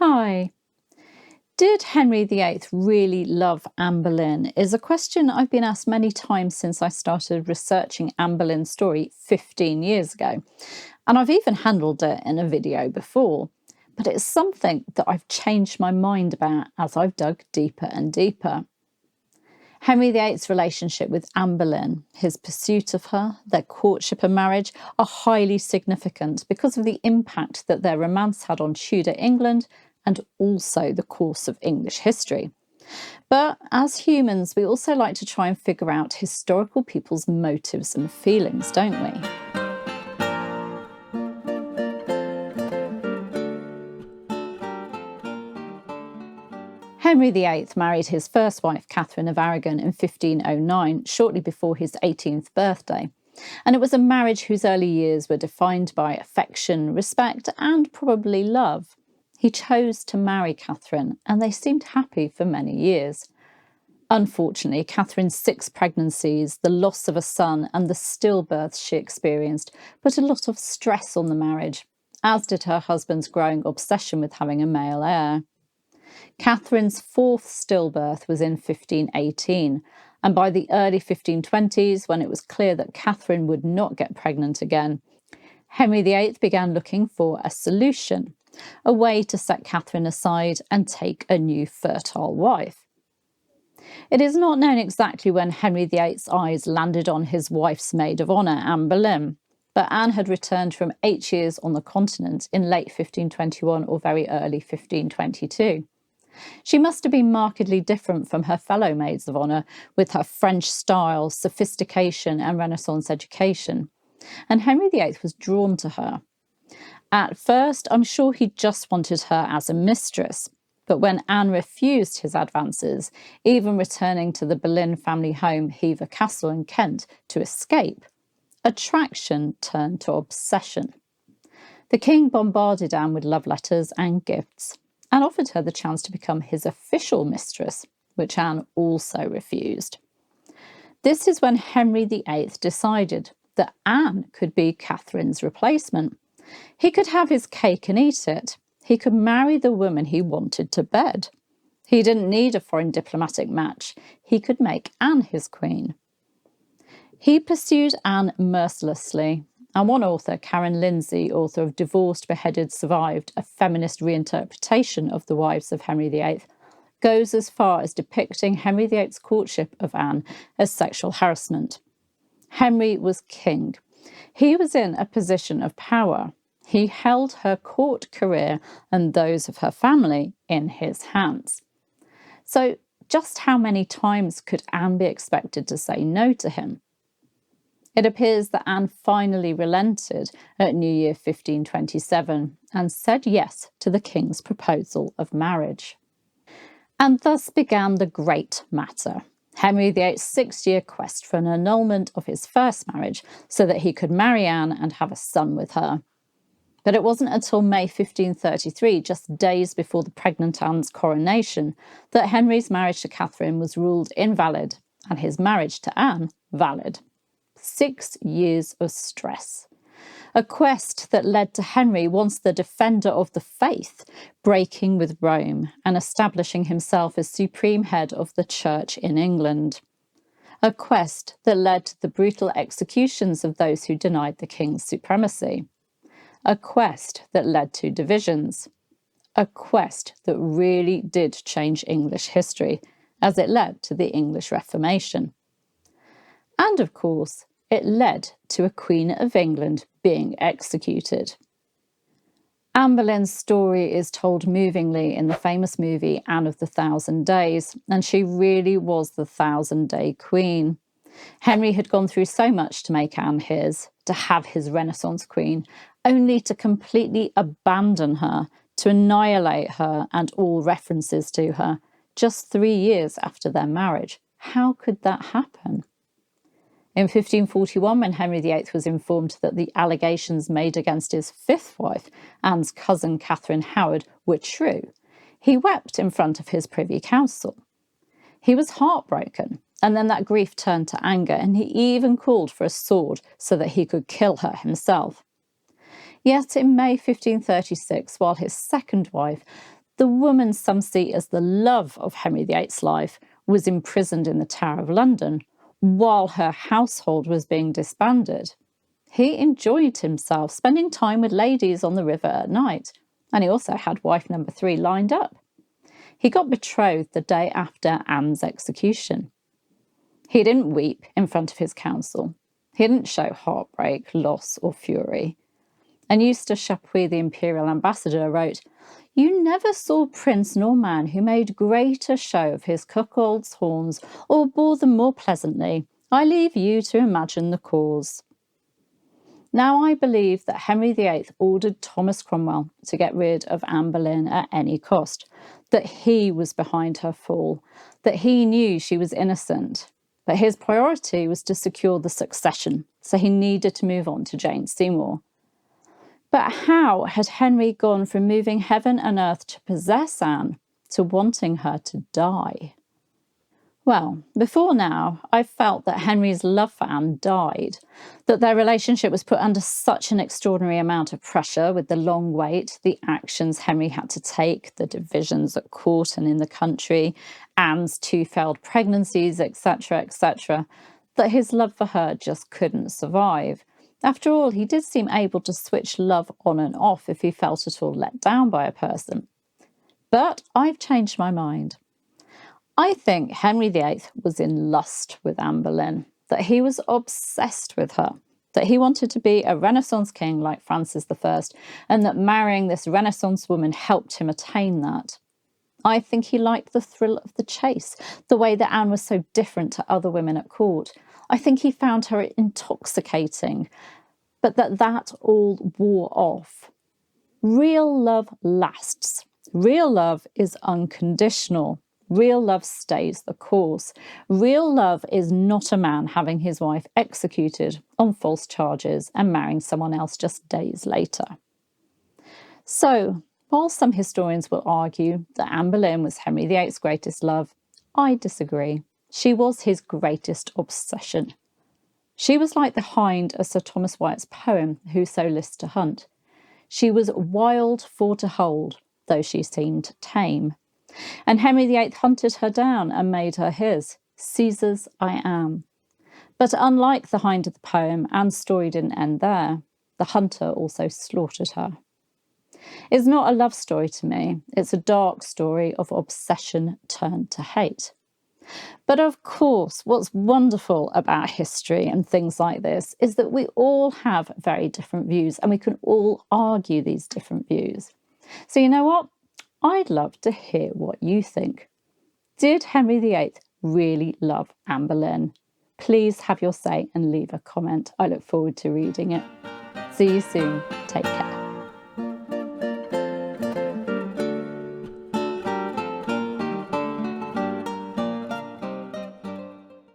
Hi. Did Henry VIII really love Anne Boleyn is a question I've been asked many times since I started researching Anne Boleyn's story 15 years ago. And I've even handled it in a video before. But it's something that I've changed my mind about as I've dug deeper and deeper. Henry VIII's relationship with Anne Boleyn, his pursuit of her, their courtship and marriage are highly significant because of the impact that their romance had on Tudor England and also the course of English history. But as humans, we also like to try and figure out historical people's motives and feelings, don't we? Henry VIII married his first wife, Catherine of Aragon, in 1509, shortly before his 18th birthday. And it was a marriage whose early years were defined by affection, respect, and probably love. He chose to marry Catherine, and they seemed happy for many years. Unfortunately, Catherine's 6 pregnancies, the loss of a son, and the stillbirths she experienced put a lot of stress on the marriage, as did her husband's growing obsession with having a male heir. Catherine's 4th stillbirth was in 1518, and by the early 1520s, when it was clear that Catherine would not get pregnant again, Henry VIII began looking for a solution, a way to set Catherine aside and take a new fertile wife. It is not known exactly when Henry VIII's eyes landed on his wife's maid of honour, Anne Boleyn, but Anne had returned from 8 years on the continent in late 1521 or very early 1522. She must have been markedly different from her fellow maids of honour, with her French style, sophistication and Renaissance education, and Henry VIII was drawn to her. At first, I'm sure he just wanted her as a mistress, but when Anne refused his advances, even returning to the Boleyn family home, Hever Castle in Kent, to escape, attraction turned to obsession. The king bombarded Anne with love letters and gifts, and offered her the chance to become his official mistress, which Anne also refused. This is when Henry VIII decided that Anne could be Catherine's replacement. He could have his cake and eat it. He could marry the woman he wanted to bed. He didn't need a foreign diplomatic match. He could make Anne his queen. He pursued Anne mercilessly, and one author, Karen Lindsay, author of Divorced, Beheaded, Survived, a feminist reinterpretation of the wives of Henry VIII, goes as far as depicting Henry VIII's courtship of Anne as sexual harassment. Henry was king. He was in a position of power. He held her court career and those of her family in his hands. So just how many times could Anne be expected to say no to him? It appears that Anne finally relented at New Year 1527 and said yes to the king's proposal of marriage. And thus began the great matter, Henry VIII's 6-year quest for an annulment of his first marriage so that he could marry Anne and have a son with her. But it wasn't until May 1533, just days before the pregnant Anne's coronation, that Henry's marriage to Catherine was ruled invalid and his marriage to Anne valid. 6 years of stress. A quest that led to Henry, once the defender of the faith, breaking with Rome and establishing himself as supreme head of the church in England. A quest that led to the brutal executions of those who denied the king's supremacy. A quest that led to divisions. A quest that really did change English history, as it led to the English Reformation. And of course, it led to a Queen of England being executed. Anne Boleyn's story is told movingly in the famous movie Anne of the Thousand Days, and she really was the 1,000-day queen. Henry had gone through so much to make Anne his, to have his Renaissance queen, only to completely abandon her, to annihilate her and all references to her, just 3 years after their marriage. How could that happen? In 1541, when Henry VIII was informed that the allegations made against his 5th wife, Anne's cousin Catherine Howard, were true, he wept in front of his Privy Council. He was heartbroken, and then that grief turned to anger, and he even called for a sword so that he could kill her himself. Yet in May 1536, while his second wife, The woman some see as the love of Henry VIII's life was imprisoned in the Tower of London while her household was being disbanded. He enjoyed himself spending time with ladies on the river at night, and he also had wife number 3 lined up. He got betrothed the day after Anne's execution. He didn't weep in front of his council. He didn't show heartbreak, loss, or fury. And Eustace Chapuis, the imperial ambassador, wrote, "You never saw prince nor man who made greater show of his cuckold's horns or bore them more pleasantly. I leave you to imagine the cause." Now, I believe that Henry VIII ordered Thomas Cromwell to get rid of Anne Boleyn at any cost, that he was behind her fall, that he knew she was innocent. But his priority was to secure the succession, so he needed to move on to Jane Seymour. But how had Henry gone from moving heaven and earth to possess Anne to wanting her to die? Well, before now, I felt that Henry's love for Anne died, that their relationship was put under such an extraordinary amount of pressure with the long wait, the actions Henry had to take, the divisions at court and in the country, Anne's 2 failed pregnancies, etc., that his love for her just couldn't survive. After all, he did seem able to switch love on and off if he felt at all let down by a person. But I've changed my mind. I think Henry VIII was in lust with Anne Boleyn, that he was obsessed with her, that he wanted to be a Renaissance king like Francis I, and that marrying this Renaissance woman helped him attain that. I think he liked the thrill of the chase, the way that Anne was so different to other women at court. I think he found her intoxicating, but that all wore off. Real love lasts. Real love is unconditional. Real love stays the course. Real love is not a man having his wife executed on false charges and marrying someone else just days later. So, while some historians will argue that Anne Boleyn was Henry VIII's greatest love, I disagree. She was his greatest obsession. She was like the hind of Sir Thomas Wyatt's poem, Whoso lists to hunt. She was wild for to hold, though she seemed tame. And Henry VIII hunted her down and made her his. Caesar's I am. But unlike the hind of the poem, Anne's story didn't end there. The hunter also slaughtered her. It's not a love story to me. It's a dark story of obsession turned to hate. But of course, what's wonderful about history and things like this is that we all have very different views and we can all argue these different views. So you know what? I'd love to hear what you think. Did Henry VIII really love Anne Boleyn? Please have your say and leave a comment. I look forward to reading it. See you soon. Take care.